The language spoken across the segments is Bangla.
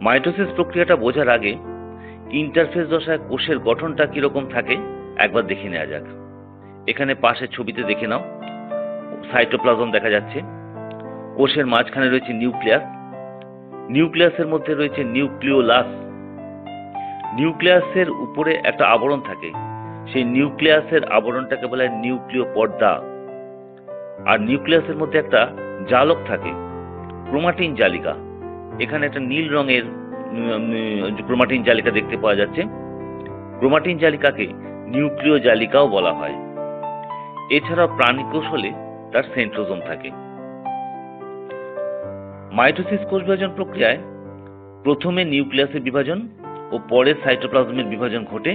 মাইটোসিস প্রক্রিয়াটা বোঝার আগে ইন্টারফেস দশায় কোষের গঠনটা কিরকম থাকে একবার দেখে নেওয়া যাক। এখানে পাশের ছবিতে দেখে নাও, সাইটোপ্লাজম দেখা যাচ্ছে। কোষের মাঝখানে রয়েছে নিউক্লিয়াস, নিউক্লিয়াসের মধ্যে রয়েছে নিউক্লিওলাস। নিউক্লিয়াসের উপরে একটা আবরণ থাকে, সেই নিউক্লিয়াসের আবরণটাকে বলা হয় নিউক্লিয় পর্দা। আর নিউক্লিয়াসের মধ্যে একটা জালক থাকে, ক্রোমাটিন জালিকা। এখানে একটা নীল রঙের ক্রোমাটিন জালিকা দেখতে পাওয়া যাচ্ছে। ক্রোমাটিন জালিকাকে নিউক্লিয় জালিকাও বলা হয়। এছাড়াও প্রাণী কোষে তার সেন্ট্রোজোম থাকে। মাইটোসিস কোষ বিভাজন প্রক্রিয়ায় প্রথমে নিউক্লিয়াসের বিভাজন ও পরে সাইটোপ্লাজমের বিভাজন ঘটে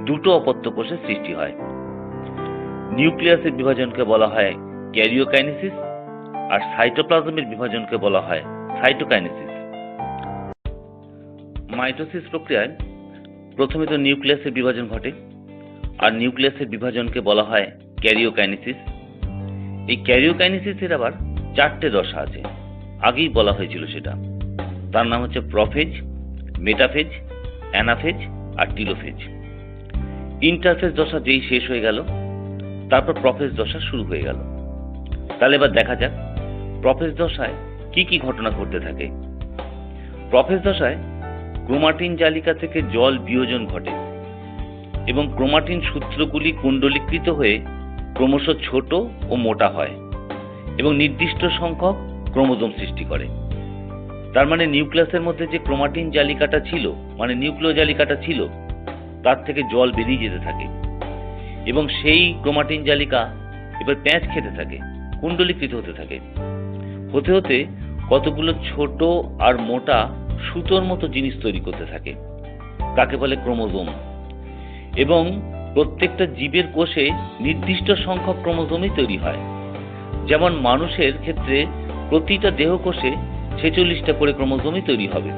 দুটো অপত্য কোষের সৃষ্টি হয়। নিউক্লিয়াসের বিভাজনকে বলা হয় ক্যারিওকাইনেসিস আর সাইটোপ্লাজমের বিভাজনকে বলা হয় সাইটোকাইনেসিস। মাইটোসিস প্রক্রিয়ায় প্রথমে তো নিউক্লিয়াসের বিভাজন ঘটে, আর নিউক্লিয়াসের বিভাজনকে বলা হয় ক্যারিওকাইনেসিস। এই ক্যারিওকাইনেসিসের আবার চারটে দশা আছে, আগেই বলা হয়েছিল সেটা। তার নাম হচ্ছে প্রোফেজ, মেটাফেজ, অ্যানাফেজ আর টিলোফেজ। ইন্টারফেজ দশা যেই শেষ হয়ে গেল, তারপর প্রোফেজ দশা শুরু হয়ে গেল। তাহলে এবার দেখা যাক প্রোফেজ দশায় কি কি ঘটনা ঘটতে থাকে। প্রোফেজ দশায় ক্রোমাটিন জালিকা থেকে জল বিয়োজন ঘটে এবং ক্রোমাটিন সূত্রগুলি কুণ্ডলীকৃত হয়ে ক্রমশ ছোট ও মোটা হয় এবং নির্দিষ্ট সংখ্যক ক্রোমোজোম সৃষ্টি করে। তার মানে নিউক্লিয়াসের মধ্যে যে ক্রোমাটিন জালিকাটা ছিল, মানে নিউক্লিয় জালিকাটা ছিল, তার থেকে জল বেরিয়ে যেতে থাকে এবং সেই ক্রোমাটিন জালিকা এবার প্যাঁচ খেতে থাকে, কুণ্ডলীকৃত হতে থাকে। হতে হতে কতগুলো ছোট আর মোটা সুতোর মতো জিনিস তৈরি করতে থাকে, তাকে বলে ক্রোমোজোম। এবং প্রত্যেকটা জীবের কোষে নির্দিষ্ট সংখ্যক ক্রোমোজোমই তৈরি হয়। যেমন মানুষের ক্ষেত্রে প্রতিটা দেহ কোষে 46টা করে ক্রোমোজোমই তৈরি হবে।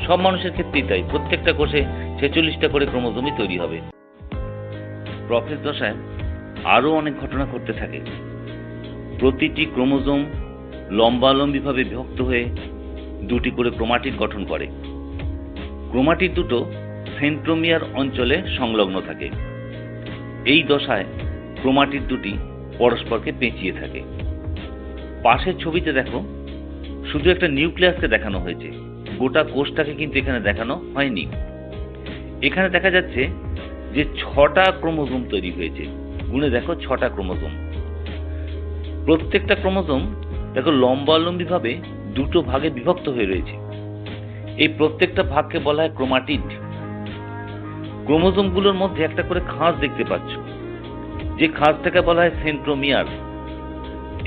সব মানুষের ক্ষেত্রেই তাই, প্রত্যেকটা কোষে 46টা করে ক্রোমোজোমই তৈরি হবে। প্রোফেজ দশায় আরো অনেক ঘটনা ঘটতে থাকে। প্রতিটি ক্রোমোজোম লম্বালম্বিভাবে বিভক্ত হয়ে দুটি করে ক্রোমাটিড গঠন করে। ক্রোমাটিড দুটো সেন্ট্রোমিয়ার অঞ্চলে সংলগ্ন থাকে। এই দশায় ক্রোমাটিড দুটি পরস্পরকে পেঁচিয়ে থাকে। পাশের ছবিতে দেখো, শুধু একটা নিউক্লিয়াসকে দেখানো হয়েছে, গোটা কোষটাকে কিন্তু এখানে দেখানো হয়নি। এখানে দেখা যাচ্ছে যে 6টা ক্রোমোজোম তৈরি হয়েছে। গুণে দেখো 6টা ক্রোমোজোম। প্রত্যেকটা ক্রোমোজোম দেখো লম্বালম্বিভাবে দুটো ভাগে বিভক্ত হয়ে রয়েছে। এই প্রত্যেকটা ভাগকে বলা হয় ক্রোমাটিড। ক্রোমোজোমগুলোর মধ্যে একটা করে খাঁজ দেখতে পাচ্ছ, যে খাঁজটাকে বলা হয় সেন্ট্রোমিয়ার।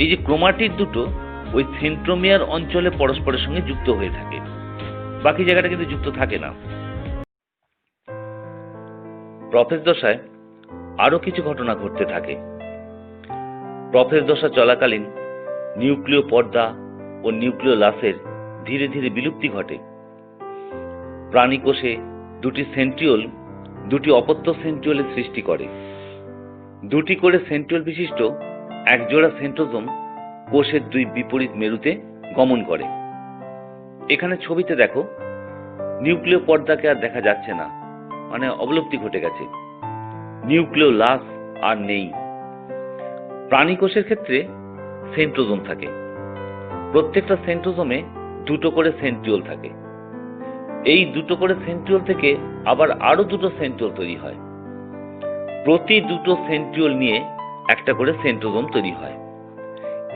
এই যে ক্রোমাটিড দুটো ওই সেন্ট্রোমিয়ার অঞ্চলে পরস্পরের সঙ্গে যুক্ত হয়ে থাকে, বাকি জায়গাটা কিন্তু যুক্ত থাকে না। প্রোফেজ দশায় আরো কিছু ঘটনা ঘটতে থাকে। প্রোফেজ দশা চলাকালীন নিউক্লিয় পর্দা ও নিউক্লিওলাসের ধীরে ধীরে বিলুপ্তি ঘটে। প্রাণী কোষে দুটি সেন্ট্রিওল দুটি অপত্য সেন্ট্রিওলের সৃষ্টি করে। দুটি করে সেন্ট্রিওল বিশিষ্ট একজোড়া সেন্ট্রোজোম কোষের দুই বিপরীত মেরুতে গমন করে। এখানে ছবিতে দেখো, নিউক্লিয় পর্দাকে আর দেখা যাচ্ছে না, মানে অবলুপ্তি ঘটে গেছে। নিউক্লিওলাস আর নেই। প্রাণী কোষের ক্ষেত্রে সেন্ট্রোজোম থাকে। প্রত্যেকটা সেন্ট্রোজোমে দুটো করে সেন্ট্রিওল থাকে। এই দুটো করে সেন্ট্রিওল থেকে আবার আরো দুটো সেন্ট্রিওল তৈরি হয়। প্রতি দুটো সেন্ট্রিওল নিয়ে একটা করে সেন্ট্রোজোম তৈরি হয়।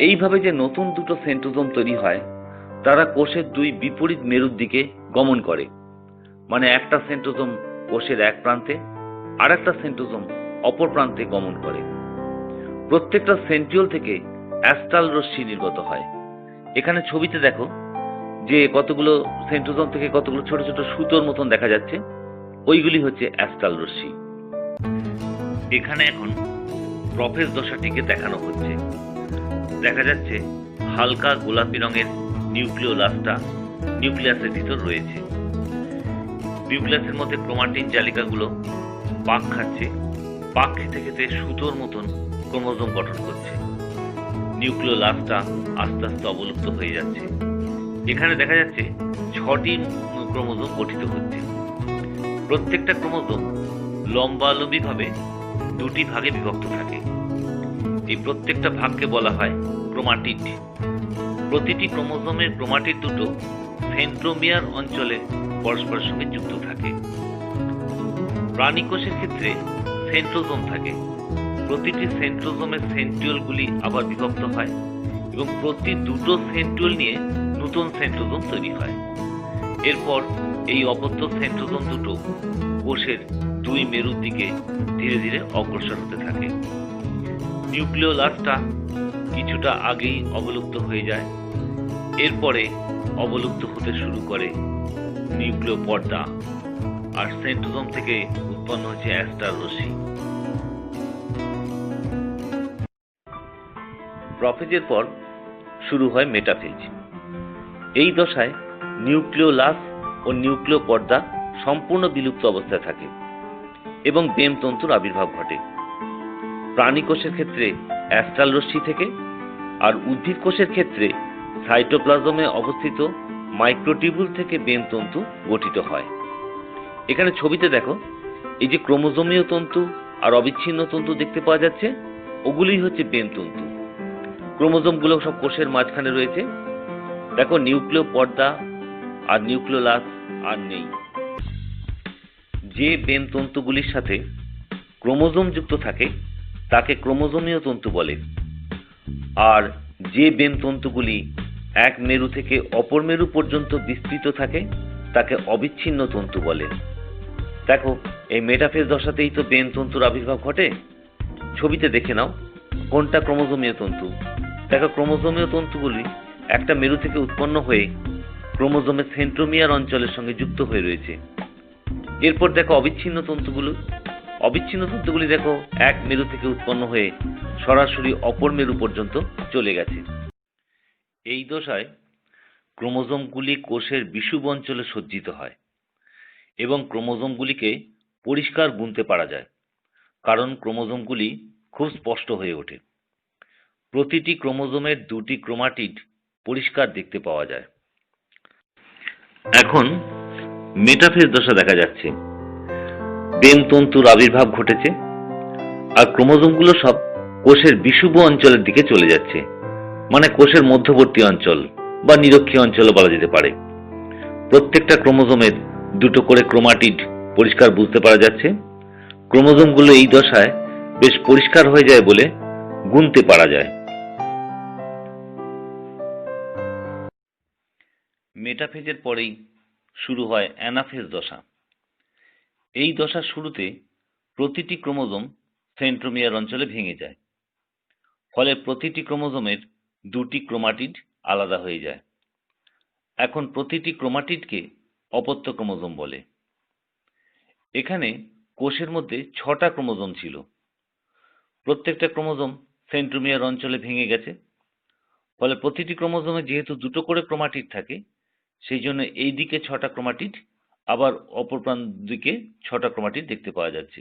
এইভাবে যে নতুন দুটো সেন্ট্রোজোম তৈরি হয়, তারা কোষের দুই বিপরীত মেরুর দিকে গমন করে। মানে একটা সেন্ট্রোজোম কোষের এক প্রান্তে আর একটা সেন্ট্রোজোম অপর প্রান্তে গমন করে। প্রত্যেকটা সেন্ট্রিওল থেকে অ্যাস্টাল রশ্মি নির্গত হয়। এখানে ছবিতে দেখো যে কতগুলো সেন্ট্রোজোম থেকে কতগুলো ছোট ছোট সুতোর মতন দেখা যাচ্ছে, ওইগুলি হচ্ছে অ্যাস্টাল রশ্মি। এখানে এখন প্রোফেজ দশাটিকে দেখানো হচ্ছে। দেখা যাচ্ছে হালকা গোলাপি রঙের নিউক্লিওলাসটা নিউক্লিয়াসের ভিতর রয়েছে। নিউক্লিয়াসের মধ্যে ক্রোমাটিন জালিকাগুলো পাক খাচ্ছে। পাক খেতে খেতে সুতোর মতন ক্রোমোজোম গঠন করছে। নিউক্লিওলাসটা আস্তে আস্তে অবলুপ্ত হয়ে যাচ্ছে। এখানে দেখা যাচ্ছে 6টি ক্রোমোজোম গঠিত হচ্ছে। প্রত্যেকটা ক্রোমোজোম লম্বালম্বিভাবে দুটি ভাগে বিভক্ত থাকে। এই প্রত্যেকটা ভাগকে বলা হয় ক্রোমাটিড। প্রতিটি ক্রোমোজোমের ক্রোমাটিড দুটো সেন্ট্রোমিয়ার অঞ্চলে পরস্পরের সঙ্গে যুক্ত থাকে। প্রাণী কোষের ক্ষেত্রে সেন্ট্রোজোম থাকে। প্রতিটি সেন্ট্রোজোমের সেন্ট্রিওলগুলি আবার বিভক্ত হয় এবং প্রতি দুটো সেন্ট্রিওল নিয়ে নতুন সেন্ট্রোজোম তৈরি হয়। এরপর এই অপত্য সেন্ট্রোজোম দুটো কোষের দুই মেরুর দিকে ধীরে ধীরে অগ্রসর হতে থাকে। নিউক্লিওলাসটা কিছুটা আগেই অবলুপ্ত হয়ে যায়। এরপরে অবলুপ্ত হতে শুরু করে নিউক্লিয় পর্দা, আর সেন্ট্রোজোম থেকে উৎপন্ন হচ্ছে অ্যাস্টার রশ্মি। প্রোফেজের পর শুরু হয় মেটাফেজ। এই দশায় নিউক্লিওলাস ও নিউক্লিয় পর্দা সম্পূর্ণ বিলুপ্ত অবস্থায় থাকে এবং বেম তন্তুর আবির্ভাব ঘটে। প্রাণী কোষের ক্ষেত্রে অ্যাস্ট্রাল রশ্মি থেকে, আর উদ্ভিদ কোষের ক্ষেত্রে সাইটোপ্লাজমে অবস্থিত মাইক্রোটিউবুল থেকে বেম তন্তু গঠিত হয়। এখানে ছবিতে দেখো, এই যে ক্রোমোজোমীয় তন্তু আর অবিচ্ছিন্ন তন্তু দেখতে পাওয়া যাচ্ছে, ওগুলোই হচ্ছে বেম তন্তু। ক্রোমোজোমগুলো সব কোষের মাঝখানে রয়েছে। দেখো, নিউক্লিয় পর্দা আর নিউক্লিওলাস আর নেই। যে বেম তন্তুগুলির সাথে ক্রোমোজোম যুক্ত থাকে তাকে ক্রোমোজোমীয় তন্তু বলে, আর যে বেম তন্তুগুলি এক মেরু থেকে অপর মেরু পর্যন্ত বিস্তৃত থাকে তাকে অবিচ্ছিন্ন তন্তু বলে। দেখো, এই মেটাফেজ দশাতেই তো বেম তন্তুর আবির্ভাব ঘটে। ছবিতে দেখে নাও কোনটা ক্রোমোজোমীয় তন্তু। দেখো, ক্রোমোজোমীয় তন্তুগুলি একটা মেরু থেকে উৎপন্ন হয়ে ক্রোমোজোমের সেন্ট্রোমিয়ার অঞ্চলের সঙ্গে যুক্ত হয়ে রয়েছে। এরপর দেখো অবিচ্ছিন্ন তন্তুগুলি দেখো এক মেরু থেকে উৎপন্ন হয়ে সরাসরি অপর মেরু পর্যন্ত চলে গেছে। এই দশায় ক্রোমোজোমগুলি কোষের বিষুব অঞ্চলে সজ্জিত হয় এবং ক্রোমোজোমগুলিকে পরিষ্কার গুনতে পারা যায়, কারণ ক্রোমোজোমগুলি খুব স্পষ্ট হয়ে ওঠে। প্রতিটি ক্রোমোজোমের দুটি ক্রোমাটিড পরিষ্কার দেখতে পাওয়া যায়। এখন মেটাফেজ দশা দেখা যাচ্ছে। বেম তন্তুর আবির্ভাব ঘটেছে আর ক্রোমোজোমগুলো সব কোষের বিষুব অঞ্চলের দিকে চলে যাচ্ছে, মানে কোষের মধ্যবর্তী অঞ্চল বা নিরক্ষীয় অঞ্চল বলা যেতে পারে। প্রত্যেকটা ক্রোমোজোমের দুটো করে ক্রোমাটিড পরিষ্কার বুঝতে পারা যাচ্ছে। ক্রোমোজোমগুলো এই দশায় বেশ পরিষ্কার হয়ে যায় বলে গুনতে পারা যায়। মেটাফেজের পরেই শুরু হয় অ্যানাফেজ দশা। এই দশার শুরুতে প্রতিটি ক্রোমোজোম সেন্ট্রোমিয়ার অঞ্চলে ভেঙে যায়, ফলে প্রতিটি ক্রোমোজোমের দুটি ক্রোমাটিড আলাদা হয়ে যায়। এখন প্রতিটি ক্রোমাটিডকে অপত্য ক্রোমোজোম বলে। এখানে কোষের মধ্যে 6টা ক্রোমোজোম ছিল। প্রত্যেকটা ক্রোমোজোম সেন্ট্রোমিয়ার অঞ্চলে ভেঙে গেছে, ফলে প্রতিটি ক্রোমোজোমে যেহেতু দুটো করে ক্রোমাটিড থাকে, সেই জন্য এই দিকে 6টা ক্রোমাটিড, আবার অপর প্রান্ত দিকে 6টা ক্রোমাটিড দেখতে পাওয়া যাচ্ছে।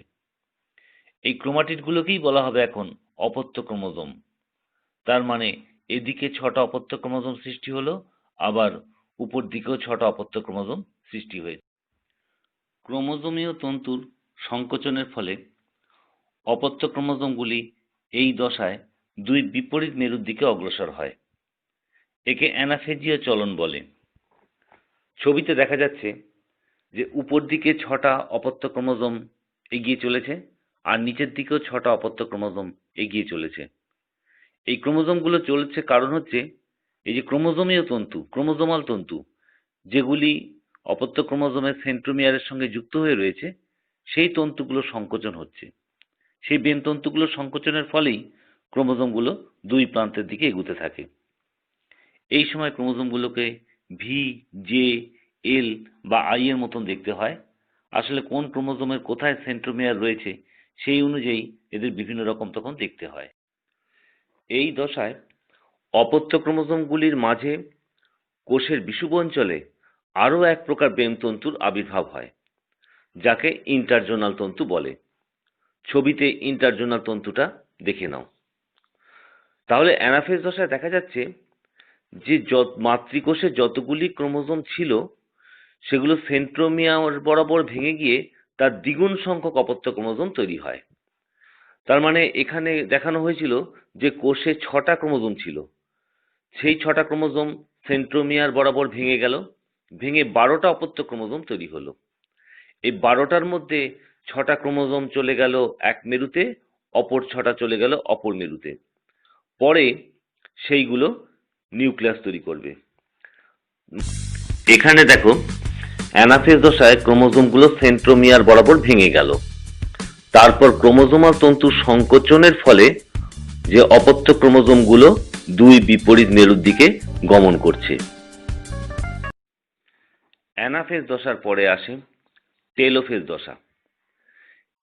এই ক্রোমাটিডগুলোকেই বলা হবে এখন অপত্য ক্রোমোজোম। তার মানে এদিকে 6টা অপত্য ক্রোমোজোম সৃষ্টি হলো, আবার উপর দিকেও 6টা অপত্য ক্রোমোজোম সৃষ্টি হয়েছে। ক্রোমোজোমীয় তন্তুর সংকোচনের ফলে অপত্য ক্রোমোজোমগুলি এই দশায় দুই বিপরীত মেরুর দিকে অগ্রসর হয়। একে অ্যানাফেজীয় চলন বলে। ছবিতে দেখা যাচ্ছে যে উপর দিকে 6টা অপত্য ক্রোমোজোম এগিয়ে চলেছে আর নিচের দিকেও 6টা অপত্য ক্রোমোজোম এগিয়ে চলেছে। এই ক্রোমোজোমগুলো চলছে কারণ হচ্ছে এই যে ক্রোমোজোমীয় তন্তু, ক্রোমোজোমাল তন্তু যেগুলি অপত্য ক্রোমোজোমের সেন্ট্রোমিয়ারের সঙ্গে যুক্ত হয়ে রয়েছে, সেই তন্তুগুলো সংকোচন হচ্ছে। সেই বেম তন্তুগুলো সংকোচনের ফলেই ক্রোমোজোমগুলো দুই প্রান্তের দিকে এগুতে থাকে। এই সময় ক্রোমোজোমগুলোকে ভি, জে, এল বা আই এর মতন দেখতে হয়। আসলে কোন ক্রোমোজোমের কোথায় সেন্ট্রোমিয়ার রয়েছে সেই অনুযায়ী এদের বিভিন্ন রকম তখন দেখতে হয়। এই দশায় অপত্য ক্রোমোজোমগুলির মাঝে কোষের বিষুব অঞ্চলে আরও এক প্রকার বেম তন্তুর আবির্ভাব হয়, যাকে ইন্টারজোনাল তন্তু বলে। ছবিতে ইন্টারজোনাল তন্তুটা দেখে নাও। তাহলে অ্যানাফেজ দশায় দেখা যাচ্ছে যে মাতৃকোষে যতগুলি ক্রোমোজোম ছিল সেগুলো সেন্ট্রোমিয়ার বরাবর ভেঙে গিয়ে তার দ্বিগুণ সংখ্যক অপত্য ক্রোমোজোম তৈরি হয়। তার মানে এখানে দেখানো হয়েছিল যে কোষে 6টা ক্রোমোজোম ছিল, সেই 6টা ক্রোমোজোম সেন্ট্রোমিয়ার বরাবর ভেঙে গেল, ভেঙে 12টা অপত্য ক্রোমোজোম তৈরি হলো। এই 12টার মধ্যে 6টা ক্রোমোজোম চলে গেল এক মেরুতে, অপর 6টা চলে গেল অপর মেরুতে। পরে সেইগুলো নিউক্লিয়াস তৈরি করবে। এখানে দেখো অ্যানাফেজ দশায় ক্রোমোজোমগুলো সেন্ট্রোমিয়ার বরাবর ভেঙে গেল। তারপর ক্রোমোজোমাল তন্তুর সংকোচনের ফলে যে অপত্য ক্রোমোজোমগুলো দুই বিপরীত মেরুর দিকে গমন করছে। অ্যানাফেজ দশার পরে আসে টেলোফেজ দশা।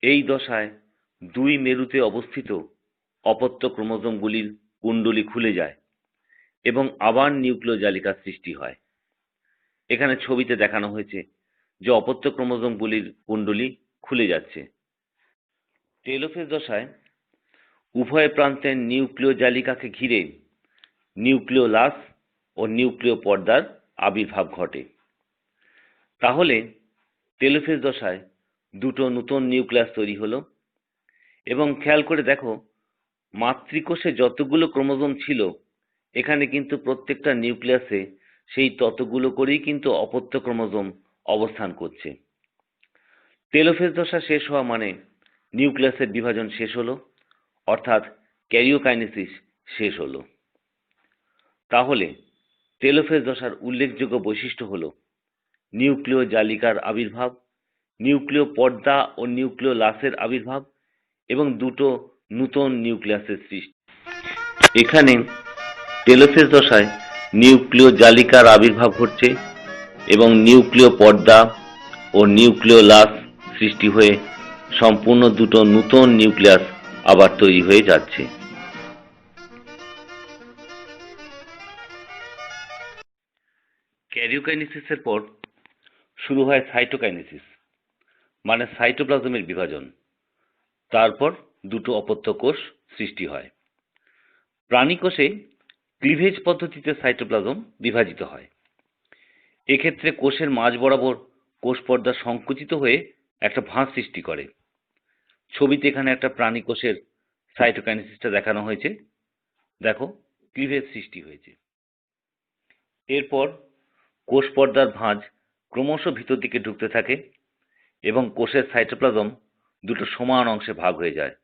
এই দশায় দুই মেরুতে অবস্থিত অপত্য ক্রোমোজোমগুলির কুণ্ডলী খুলে যায় এবং আবার নিউক্লিয় জালিকার সৃষ্টি হয়। এখানে ছবিতে দেখানো হয়েছে যে অপত্য ক্রোমোজোমগুলির কুণ্ডলী খুলে যাচ্ছে। টেলোফেজ দশায় উভয় প্রান্তের নিউক্লিয় জালিকাকে ঘিরে নিউক্লিওলাস ও নিউক্লিয় পর্দার আবির্ভাব ঘটে। তাহলে টেলোফেজ দশায় দুটো নতুন নিউক্লিয়াস তৈরি হলো। এবং খেয়াল করে দেখো, মাতৃকোষে যতগুলো ক্রোমোজোম ছিল এখানে কিন্তু প্রত্যেকটা নিউক্লিয়াসে সেই ততগুলো করেই কিন্তু অপত্য ক্রোমোজোম অবস্থান করছে। টেলোফেজ দশা শেষ হওয়া মানে নিউক্লিয়াসের বিভাজন শেষ হলো, অর্থাৎ ক্যারিওকাইনেসিস শেষ হলো। তাহলে টেলোফেজ দশার উল্লেখযোগ্য বৈশিষ্ট্য হলো নিউক্লিয় জালিকার আবির্ভাব, নিউক্লিয় পর্দা ও নিউক্লিওলাসের আবির্ভাব এবং দুটো নূতন নিউক্লিয়াসের সৃষ্টি। এখানে টেলোফেজ দশায় নিউক্লিয় জালিকার আবির্ভাব ঘটছে এবং নিউক্লিয় পর্দা ও নিউক্লিওলাস সৃষ্টি হয়ে সম্পূর্ণ দুটো নূতন নিউক্লিয়াস আবার তৈরি হয়ে যাচ্ছে। ক্যারিওকাইনেসিসের পর শুরু হয় সাইটোকাইনেসিস, মানে সাইটোপ্লাজমের বিভাজন। তারপর দুটো অপত্য কোষ সৃষ্টি হয়। প্রাণী কোষে ক্লিভেজ পদ্ধতিতে সাইটোপ্লাজম বিভাজিত হয়। এক্ষেত্রে কোষের মাঝ বরাবর কোষ পর্দা সংকুচিত হয়ে একটা ভাঁজ সৃষ্টি করে। ছবিতে এখানে একটা প্রাণী কোষের সাইটোকাইনেসিসটা দেখানো হয়েছে। দেখো, ক্লিভেজ সৃষ্টি হয়েছে। এরপর কোষ পর্দার ভাঁজ ক্রমশ ভিতর দিকে ঢুকতে থাকে এবং কোষের সাইটোপ্লাজম দুটো সমান অংশে ভাগ হয়ে যায়।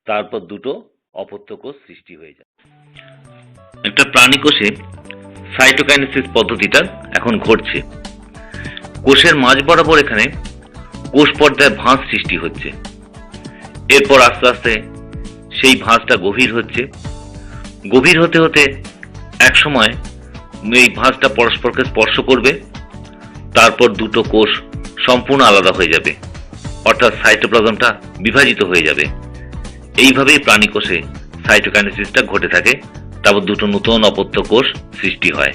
তারপর দুটো অপত্য কোষ সৃষ্টি হয়ে যায়। একটা প্রাণী কোষে সাইটোকাইনেসিস পদ্ধতিটা এখন ঘটছে। কোষের মাঝ বরাবর এখানে কোষ পর্দায় ভাঁজ সৃষ্টি হচ্ছে। এরপর আস্তে আস্তে সেই ভাঁজটা গভীর হচ্ছে। গভীর হতে হতে এক সময় এই ভাঁজটা পরস্পরকে স্পর্শ করবে। তারপর দুটো কোষ সম্পূর্ণ আলাদা হয়ে যাবে, অর্থাৎ সাইটোপ্লাজমটা বিভাজিত হয়ে যাবে। এইভাবেই প্রাণী কোষে সাইটোকাইনেসিসটা ঘটে থাকে। তারপর দুটো নতুন অপত্য কোষ সৃষ্টি হয়।